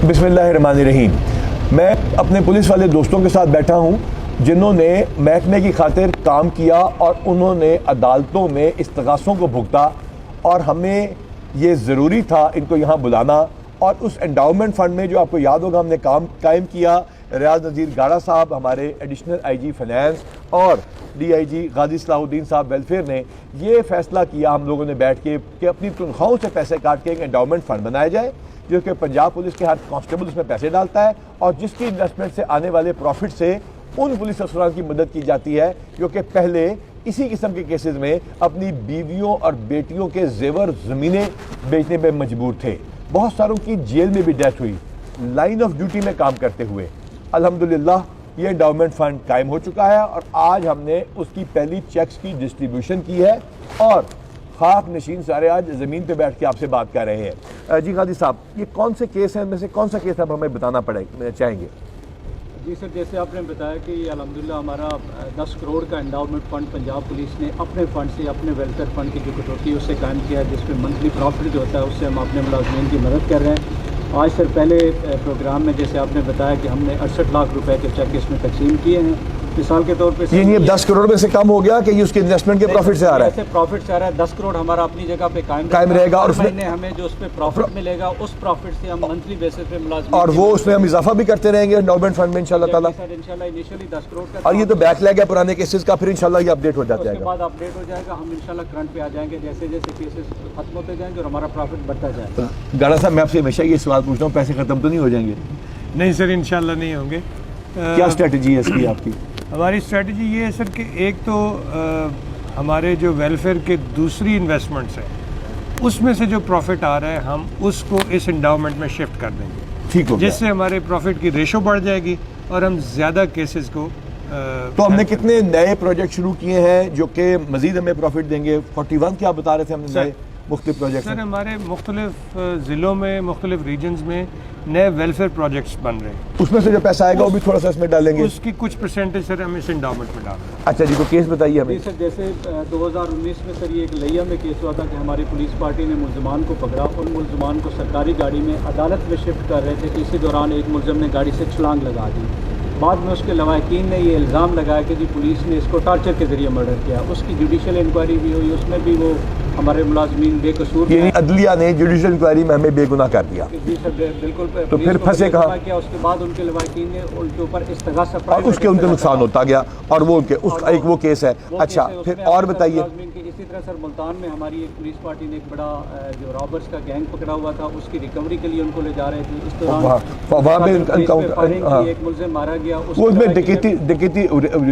बिस्मिल्लाहिर्रहमानिर्रहीम। मैं अपने पुलिस वाले दोस्तों के साथ बैठा हूँ जिन्होंने महकमे की खातिर काम किया और उन्होंने अदालतों में इस्तगासों को भुगता और हमें ये ज़रूरी था इनको यहाँ बुलाना। और उस एंडाउमेंट फ़ंड में जो आपको याद होगा हमने काम कायम किया, रियाज नज़ीर गाड़ा साहब हमारे एडिशनल IG फाइनेंस और DIG गाजी सलाहुद्दीन साहब वेलफेयर ने ये फ़ैसला किया हम लोगों ने बैठ के कि अपनी तनख्वाहों से पैसे काट के एक एंडाउमेंट फ़ंड बनाया जाए जो कि पंजाब पुलिस के हर कांस्टेबल उसमें पैसे डालता है और जिसकी इन्वेस्टमेंट से आने वाले प्रॉफिट से उन पुलिस अफसरान की मदद की जाती है जो कि पहले इसी किस्म के केसेस में अपनी बीवियों और बेटियों के जेवर ज़मीनें बेचने पे मजबूर थे। बहुत सारों की जेल में भी डेथ हुई लाइन ऑफ ड्यूटी में काम करते हुए। अल्हम्दुलिल्लाह ये एंडाउमेंट फ़ंड कायम हो चुका है और आज हमने उसकी पहली चेक्स की डिस्ट्रीब्यूशन की है और खाक नशीन सारे आज ज़मीन पे बैठ के आपसे बात कर रहे हैं। जी गाजी साहब, ये कौन से केस हैं, इनमें से कौन सा केस आप हमें बताना चाहेंगे? जी सर, जैसे आपने बताया कि अल्हम्दुलिल्लाह हमारा 10 करोड़ का एंडाउमेंट फ़ंड पंजाब पुलिस ने अपने फ़ंड से, अपने वेलफेयर फ़ंड की जो कटौती है उससे कायम किया है, जिसमें मंथली प्रॉफिट जो होता है उससे हम अपने मुलाज़मीन की मदद कर रहे हैं। आज सर पहले प्रोग्राम में जैसे आपने बताया कि हमने 68 लाख रुपए के चेक इसमें तकसीम किए हैं। मिसाल के तौर पे ये 10 करोड़ में से कम हो गया कि ये उसके इन्वेस्टमेंट के प्रॉफिट से आ रहा है? प्रॉफिट से आ रहा है। 10 करोड़ हमारा अपनी जगह पे कायम रहेगा और उसमें हमें जो उस पे प्रॉफिट मिलेगा उस प्रॉफिट से हम मंथली बेसिस पे मुलाजिम और वो उसमें हम इजाफा भी करते रहेंगे एंडाउमेंट फंड में इंशाल्लाह ताला। इंशाल्लाह इनिशियली 10 करोड़ का और ये तो बैकलैग है पुराने केसेस का, फिर इंशाल्लाह ये अपडेट हो जाता है। उसके बाद अपडेट हो जाएगा, हम इंशाल्लाह करंट पे आ जाएंगे जैसे जैसे केसेस खत्म होते जाएंगे और हमारा प्रॉफिट बढ़ता जाएगा। गाड़ा साहब, मैं आपसे हमेशा ये सवाल पूछता हूँ, पैसे खत्म तो नहीं हो जाएंगे? नहीं सर, इंशाल्लाह नहीं होंगे। क्या स्ट्रेटजी है इसकी आपकी? हमारी स्ट्रेटजी ये है सर कि एक तो हमारे जो वेलफेयर के दूसरी इन्वेस्टमेंट्स हैं उसमें से जो प्रॉफिट आ रहा है हम उसको इस एंडाउमेंट में शिफ्ट कर देंगे, ठीक हो, जिससे हमारे प्रॉफिट की रेशो बढ़ जाएगी और हम ज़्यादा केसेस को तो हमने कितने नए प्रोजेक्ट शुरू किए हैं जो कि मजीद हमें प्रॉफिट देंगे? 41 क्या बता रहे थे हमने नए मुख्तलिफ प्रोजेक्ट? सर हमारे मुख्तलिफ ज़िलों में, मुख्तलिफ रीजन्स में नए वेलफेयर प्रोजेक्ट्स बन रहे हैं। उसमें से जो पैसा आएगा वो भी थोड़ा सा इसमें डालेंगे? उसकी कुछ परसेंटेज सर हम इस एंडाउमेंट में डाल रहे हैं। अच्छा जी, तो केस बताइए हमें। सर जैसे 2019 में सर ये एक लिया में केस हुआ था कि हमारी पुलिस पार्टी ने मुलजमान को पकड़ा। उन मुलजमान को सरकारी गाड़ी में अदालत में शिफ्ट कर रहे थे कि इसी दौरान एक मुलजम ने गाड़ी से छलांग लगा दी। बाद में उसके लवाकिन ने ये इल्ज़ाम लगाया कि जी पुलिस ने इसको टॉर्चर के जरिए मर्डर किया। उसकी जुडिशल इंक्वायरी भी हुई, उसमें भी वो हमारे मुलाजमीन बेकसूर, अदलिया ने जुडिशल इंक्वायरी में हमें बेगुनाह कर दिया। जी सर बिल्कुल। तो फिर फंसे कहाँ? उसके बाद उनके लवाकिन ने उनके ऊपर इस्तगासा और उसके उनके नुकसान होता गया और वो उनके एक वो केस है। अच्छा, फिर और बताइए। इसी तरह सर मुल्तान में हमारी एक पुलिस पार्टी ने एक बड़ा जो रॉबर्स का गैंग पकड़ा हुआ था, उसकी रिकवरी के लिए उनको ले जा रहे थे। इस दौरान एक मुलजिम मारा गया। उसमें डकैती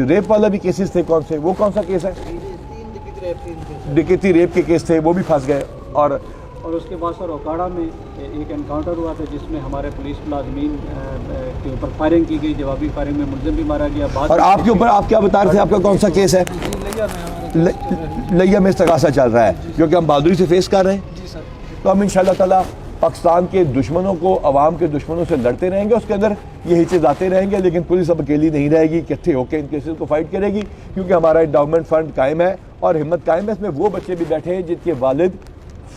रेप वाला भी केसेस थे, कौन से, वो कौन सा केस है? डकैती रेप के केस थे, वो भी फंस गए। और उसके बाद सर ओकाड़ा में एक एनकाउंटर हुआ था जिसमें हमारे पुलिस मुलाजमीन के ऊपर फायरिंग की गई, जवाबी फायरिंग में मुलजिम भी मारा गया। और आपके ऊपर आप क्या बता रहे थे, आपका कौन सा केस है? लिया में इस्तगासा चल रहा है जो कि हम बहादुरी से फेस कर रहे हैं। तो हम इंशाल्लाह ताला पाकिस्तान के दुश्मनों को, अवाम के दुश्मनों से लड़ते रहेंगे, उसके अंदर ये हिचकिचाते रहेंगे, लेकिन पुलिस अब अकेली नहीं रहेगी, इकट्ठे होकर इन केसेस को फाइट करेगी क्योंकि हमारा एंडाउमेंट फंड कायम है और हिम्मत कायम है। इसमें वो बच्चे भी बैठे हैं जिनके वालिद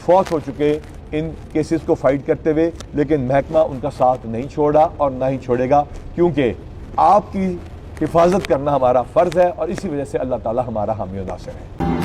फौत हो चुके इन केसेस को फाइट करते हुए, लेकिन महकमा उनका साथ नहीं छोड़ा और ना ही छोड़ेगा क्योंकि आपकी हिफाजत करना हमारा फ़र्ज़ है और इसी वजह से अल्लाह ताला हमारा हामी और नासिर है।